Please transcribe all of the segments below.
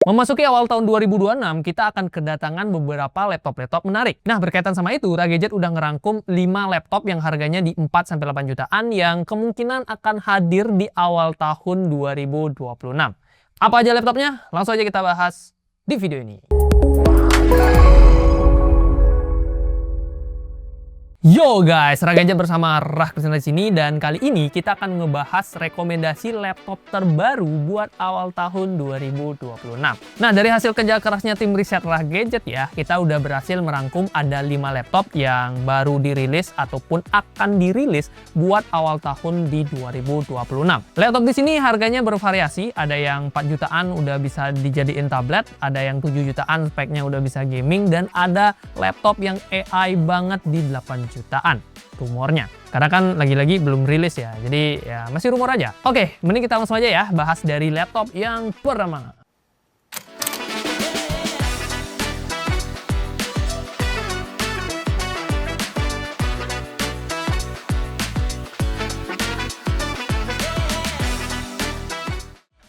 Memasuki awal tahun 2026, kita akan kedatangan beberapa laptop-laptop menarik. Nah, berkaitan sama itu, Ragadget udah ngerangkum 5 laptop yang harganya di 4-8 jutaan yang kemungkinan akan hadir di awal tahun 2026. Apa aja laptopnya? Langsung aja kita bahas di video ini. Yo guys, Ragadget bersama Rahkristian di sini, dan kali ini kita akan ngebahas rekomendasi laptop terbaru buat awal tahun 2026. Nah, dari hasil kerja kerasnya tim riset Ragadget ya, kita udah berhasil merangkum ada 5 laptop yang baru dirilis ataupun akan dirilis buat awal tahun di 2026. Laptop di sini harganya bervariasi, ada yang 4 jutaan udah bisa dijadiin tablet, ada yang 7 jutaan speknya udah bisa gaming, dan ada laptop yang AI banget di 8 jutaan rumornya. Karena kan lagi-lagi belum rilis ya, jadi ya masih rumor aja. Oke, mending kita langsung aja ya bahas dari laptop yang pertama.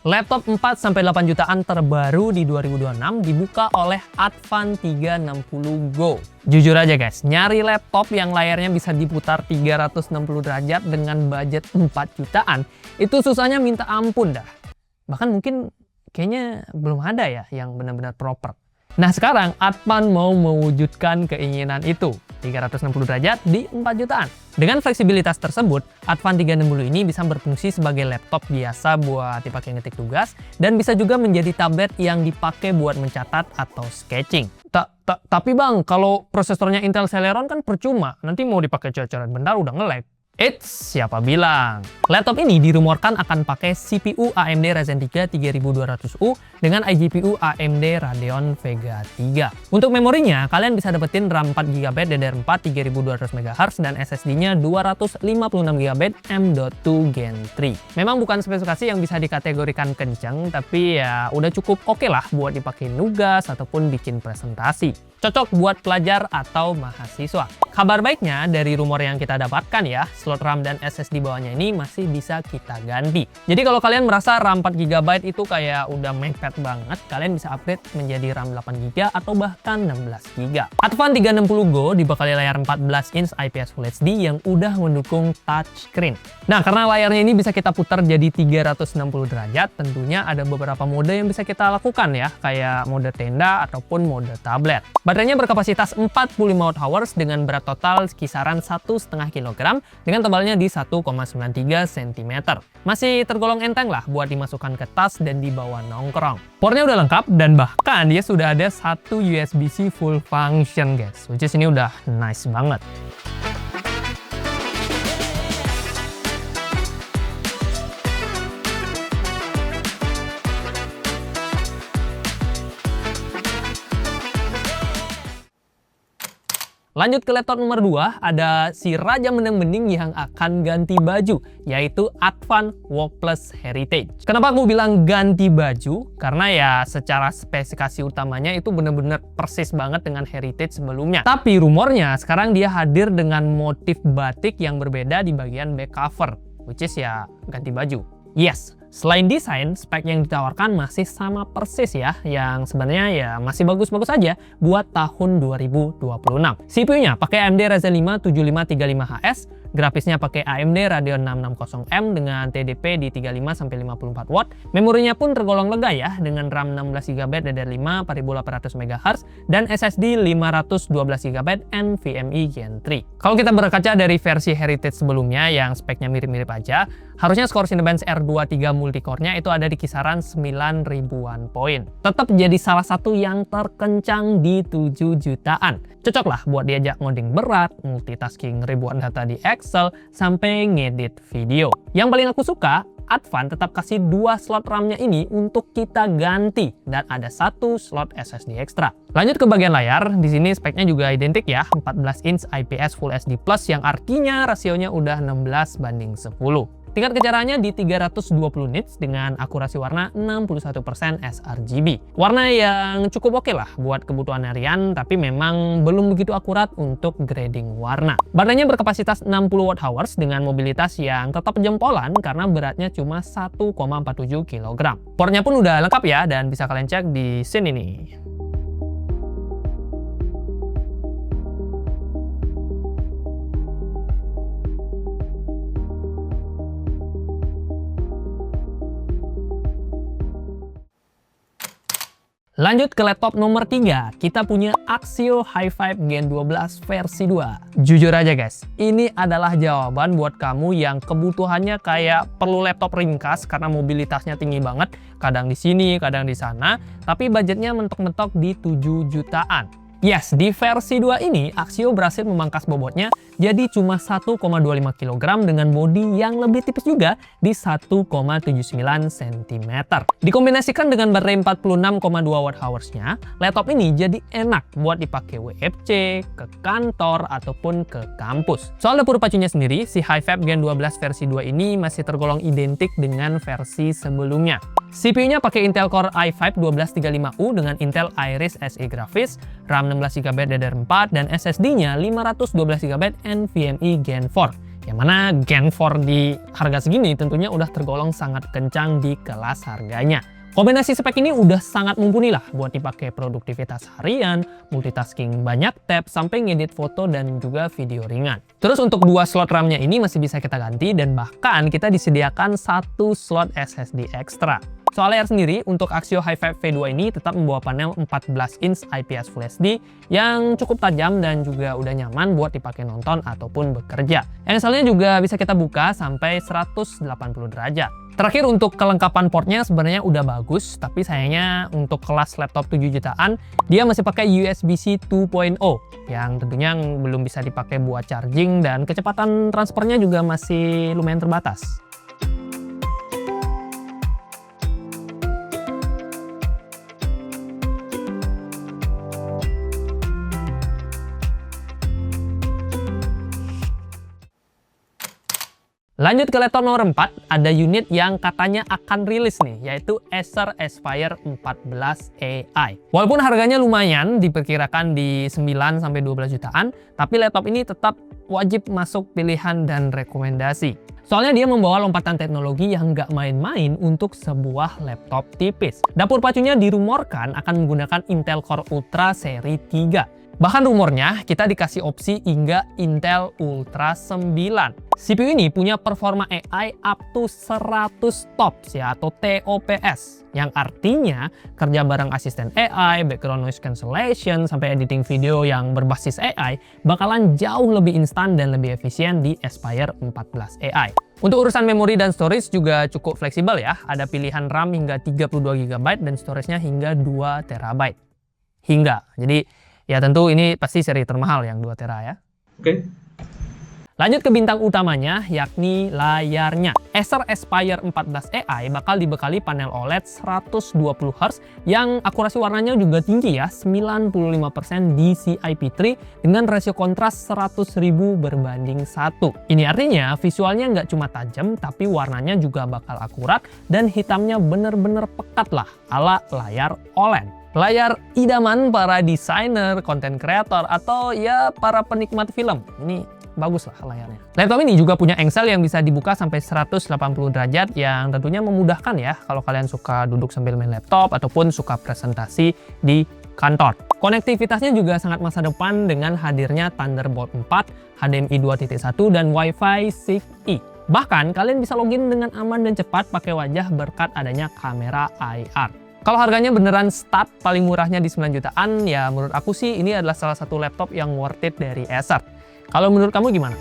Laptop 4-8 jutaan terbaru di 2026 dibuka oleh Advan 360 Go. Jujur aja guys, nyari laptop yang layarnya bisa diputar 360 derajat dengan budget 4 jutaan, itu susahnya minta ampun dah. Bahkan mungkin kayaknya belum ada ya yang benar-benar proper. Nah, sekarang Advan mau mewujudkan keinginan itu, 360 derajat di 4 jutaan. Dengan fleksibilitas tersebut, Advan 360 ini bisa berfungsi sebagai laptop biasa buat dipakai ngetik tugas, dan bisa juga menjadi tablet yang dipakai buat mencatat atau sketching. Tapi bang, kalau prosesornya Intel Celeron kan percuma, nanti mau dipakai coret-coret bentar udah nge-lag. Eits, siapa bilang? Laptop ini dirumorkan akan pakai CPU AMD Ryzen 3 3200U dengan iGPU AMD Radeon Vega 3. Untuk memorinya, kalian bisa dapetin RAM 4GB DDR4 3200 MHz dan SSD-nya 256GB M.2 Gen 3. Memang bukan spesifikasi yang bisa dikategorikan kenceng, tapi ya udah cukup oke lah buat dipakai nugas ataupun bikin presentasi. Cocok buat pelajar atau mahasiswa. Kabar baiknya dari rumor yang kita dapatkan ya, slot RAM dan SSD bawahnya ini masih bisa kita ganti. Jadi kalau kalian merasa RAM 4GB itu kayak udah mepet banget, kalian bisa upgrade menjadi RAM 8GB atau bahkan 16GB. Advan 360 Go dibekali layar 14 inch IPS Full HD yang udah mendukung touchscreen. Nah, karena layarnya ini bisa kita putar jadi 360 derajat, tentunya ada beberapa mode yang bisa kita lakukan ya, kayak mode tenda ataupun mode tablet. Baterainya berkapasitas 45 Wh dengan berat total kisaran 1,5 kg dengan tebalnya di 1,93 cm. Masih tergolong enteng lah buat dimasukkan ke tas dan dibawa nongkrong. Portnya udah lengkap dan bahkan dia sudah ada satu USB-C full function guys, which is ini udah nice banget. Lanjut ke laptop nomor 2, ada si Raja Mending Bening yang akan ganti baju, yaitu Advan Workplus Heritage. Kenapa aku bilang ganti baju? Karena ya secara spesifikasi utamanya itu bener-bener persis banget dengan Heritage sebelumnya. Tapi rumornya sekarang dia hadir dengan motif batik yang berbeda di bagian back cover, which is ya ganti baju. Yes, selain desain, spek yang ditawarkan masih sama persis ya, yang sebenarnya ya masih bagus-bagus aja buat tahun 2026. CPU-nya pakai AMD Ryzen 5 7535HS, grafisnya pakai AMD Radeon 660M dengan TDP di 35-54 watt. Memorinya pun tergolong lega ya, dengan RAM 16GB DDR5 4800 MHz dan SSD 512GB NVMe Gen 3. Kalau kita berkaca dari versi Heritage sebelumnya yang speknya mirip-mirip aja, harusnya skor Cinebench R23 multicore-nya itu ada di kisaran 9.000-an poin. Tetap jadi salah satu yang terkencang di 7 jutaan. Cocok lah buat diajak ngoding berat, multitasking ribuan data di Excel, sampai ngedit video. Yang paling aku suka, Advan tetap kasih 2 slot RAM-nya ini untuk kita ganti, dan ada 1 slot SSD ekstra. Lanjut ke bagian layar, di sini speknya juga identik ya, 14 inch IPS Full HD Plus yang artinya rasionya udah 16:10. Tingkat kecerdasannya di 320 nits dengan akurasi warna 61% sRGB. Warna yang cukup oke lah buat kebutuhan harian, tapi memang belum begitu akurat untuk grading warna. Baterainya berkapasitas 60 Wh dengan mobilitas yang tetap jempolan karena beratnya cuma 1,47 kg. Portnya pun udah lengkap ya, dan bisa kalian cek di sini nih. Lanjut ke laptop nomor 3, kita punya Axio Hi-Fi Gen 12 versi 2. Jujur aja guys, ini adalah jawaban buat kamu yang kebutuhannya kayak perlu laptop ringkas karena mobilitasnya tinggi banget, kadang di sini, kadang di sana, tapi budgetnya mentok-mentok di 7 jutaan. Yes, di versi 2 ini, Axio berhasil memangkas bobotnya jadi cuma 1,25 kg dengan bodi yang lebih tipis juga di 1,79 cm. Dikombinasikan dengan baterai 46,2 Wh-nya, laptop ini jadi enak buat dipakai WFC, ke kantor, ataupun ke kampus. Soal dapur pacunya sendiri, si Hi-Fi Gen 12 versi 2 ini masih tergolong identik dengan versi sebelumnya. CPU-nya pakai Intel Core i5 1235U dengan Intel Iris Xe grafis, RAM 16GB DDR4, dan SSD-nya 512GB NVMe Gen 4. Yang mana Gen 4 di harga segini tentunya udah tergolong sangat kencang di kelas harganya. Kombinasi spek ini udah sangat mumpuni lah buat dipakai produktivitas harian, multitasking banyak tab, sampai ngedit foto dan juga video ringan. Terus untuk 2 slot RAM-nya ini masih bisa kita ganti, dan bahkan kita disediakan 1 slot SSD ekstra. Soal layar sendiri, untuk Axio Hi-Fi V2 ini tetap membawa panel 14 inch IPS Full HD yang cukup tajam dan juga udah nyaman buat dipakai nonton ataupun bekerja. Installnya juga bisa kita buka sampai 180 derajat. Terakhir, untuk kelengkapan portnya sebenarnya udah bagus, tapi sayangnya untuk kelas laptop 7 jutaan, dia masih pakai USB-C 2.0 yang tentunya belum bisa dipakai buat charging, dan kecepatan transfernya juga masih lumayan terbatas. Lanjut ke laptop nomor 4, ada unit yang katanya akan rilis nih, yaitu Acer Aspire 14 AI. Walaupun harganya lumayan, diperkirakan di 9-12 jutaan, tapi laptop ini tetap wajib masuk pilihan dan rekomendasi. Soalnya dia membawa lompatan teknologi yang nggak main-main untuk sebuah laptop tipis. Dapur pacunya dirumorkan akan menggunakan Intel Core Ultra seri 3. Bahkan rumornya kita dikasih opsi hingga Intel Ultra 9. CPU ini punya performa AI up to 100 TOPS ya, atau TOPS. Yang artinya kerja bareng asisten AI, background noise cancellation, sampai editing video yang berbasis AI bakalan jauh lebih instan dan lebih efisien di Aspire 14 AI. Untuk urusan memori dan storage juga cukup fleksibel ya. Ada pilihan RAM hingga 32GB dan storage-nya hingga 2TB. Jadi ya tentu ini pasti seri termahal yang 2 TB ya. Oke. Lanjut ke bintang utamanya, yakni layarnya. Acer Aspire 14 AI bakal dibekali panel OLED 120Hz yang akurasi warnanya juga tinggi ya, 95% DCI-P3 dengan rasio kontras 100.000 berbanding 1. Ini artinya visualnya nggak cuma tajam, tapi warnanya juga bakal akurat dan hitamnya bener-bener pekat lah, ala layar OLED. Layar idaman para desainer, konten kreator, atau ya para penikmat film. Ini bagus lah layarnya. Laptop ini juga punya engsel yang bisa dibuka sampai 180 derajat yang tentunya memudahkan ya kalau kalian suka duduk sambil main laptop ataupun suka presentasi di kantor. Konektivitasnya juga sangat masa depan dengan hadirnya Thunderbolt 4, HDMI 2.1, dan Wi-Fi 6E. Bahkan kalian bisa login dengan aman dan cepat pakai wajah berkat adanya kamera IR. Kalau harganya beneran start paling murahnya di 9 jutaan, ya menurut aku sih ini adalah salah satu laptop yang worth it dari Acer. Kalau menurut kamu gimana?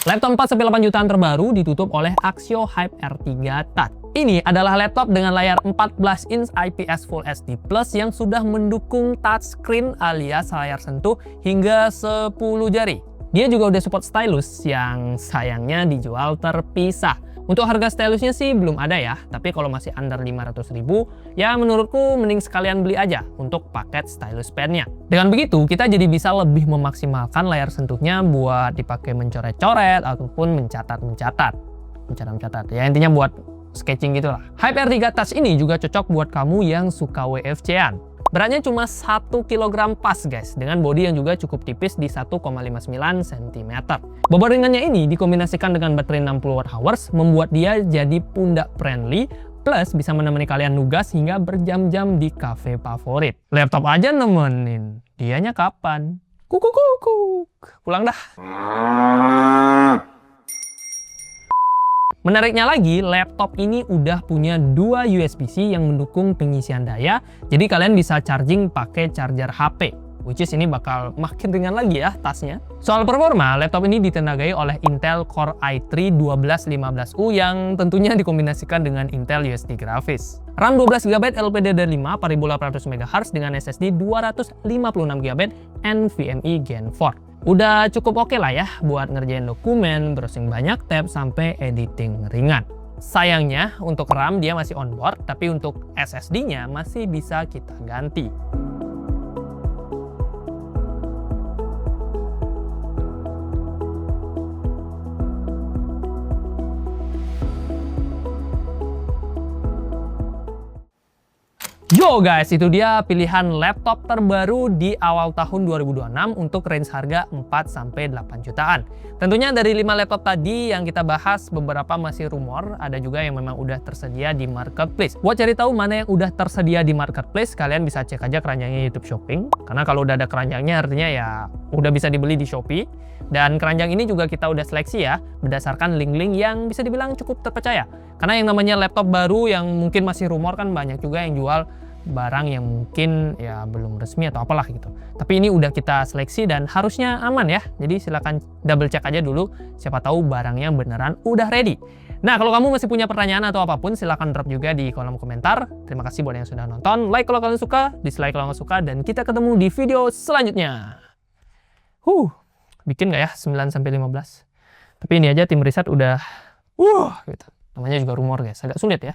Laptop 4-8 jutaan terbaru ditutup oleh Axio Hype R3 Touch. Ini adalah laptop dengan layar 14 inch IPS Full HD Plus yang sudah mendukung touchscreen alias layar sentuh hingga 10 jari. Dia juga udah support stylus yang sayangnya dijual terpisah. Untuk harga stylusnya sih belum ada ya, tapi kalau masih under 500.000, ya menurutku mending sekalian beli aja untuk paket stylus pennya. Dengan begitu, kita jadi bisa lebih memaksimalkan layar sentuhnya buat dipakai mencoret-coret ataupun mencatat. Ya intinya buat sketching gitu lah. Hype R3 Touch ini juga cocok buat kamu yang suka WFC-an. Beratnya cuma 1 kg pas guys, dengan bodi yang juga cukup tipis di 1,59 cm. Bobot ringannya ini dikombinasikan dengan baterai 60 Wh membuat dia jadi pundak friendly, plus bisa menemani kalian nugas hingga berjam-jam di cafe favorit. Laptop aja nemenin, dianya kapan? Kukuk, pulang dah. Menariknya lagi, laptop ini udah punya 2 USB-C yang mendukung pengisian daya, jadi kalian bisa charging pakai charger HP, which is ini bakal makin ringan lagi ya tasnya. Soal performa, laptop ini ditenagai oleh Intel Core i3 1215U yang tentunya dikombinasikan dengan Intel USD Graphics. RAM 12GB LPDDR5 4800 MHz dengan SSD 256GB NVMe Gen 4. Udah cukup oke lah ya buat ngerjain dokumen, browsing banyak tab, sampai editing ringan. Sayangnya untuk RAM dia masih onboard, tapi untuk SSD-nya masih bisa kita ganti. Yo guys, itu dia pilihan laptop terbaru di awal tahun 2026 untuk range harga 4-8 jutaan. Tentunya dari 5 laptop tadi yang kita bahas, beberapa masih rumor, ada juga yang memang udah tersedia di marketplace. Buat cari tahu mana yang udah tersedia di marketplace, kalian bisa cek aja keranjangnya YouTube Shopping. Karena kalau udah ada keranjangnya artinya ya udah bisa dibeli di Shopee. Dan keranjang ini juga kita udah seleksi ya, berdasarkan link-link yang bisa dibilang cukup terpercaya. Karena yang namanya laptop baru yang mungkin masih rumor kan banyak juga yang jual barang yang mungkin ya belum resmi atau apalah gitu. Tapi ini udah kita seleksi dan harusnya aman ya. Jadi silahkan double check aja dulu, siapa tahu barangnya beneran udah ready. Nah, kalau kamu masih punya pertanyaan atau apapun, silahkan drop juga di kolom komentar. Terima kasih buat yang sudah nonton. Like kalau kalian suka, dislike kalau nggak suka, dan kita ketemu di video selanjutnya. Bikin nggak ya 9-15? Tapi ini aja tim riset udah gitu. Namanya juga rumor guys, agak sulit ya.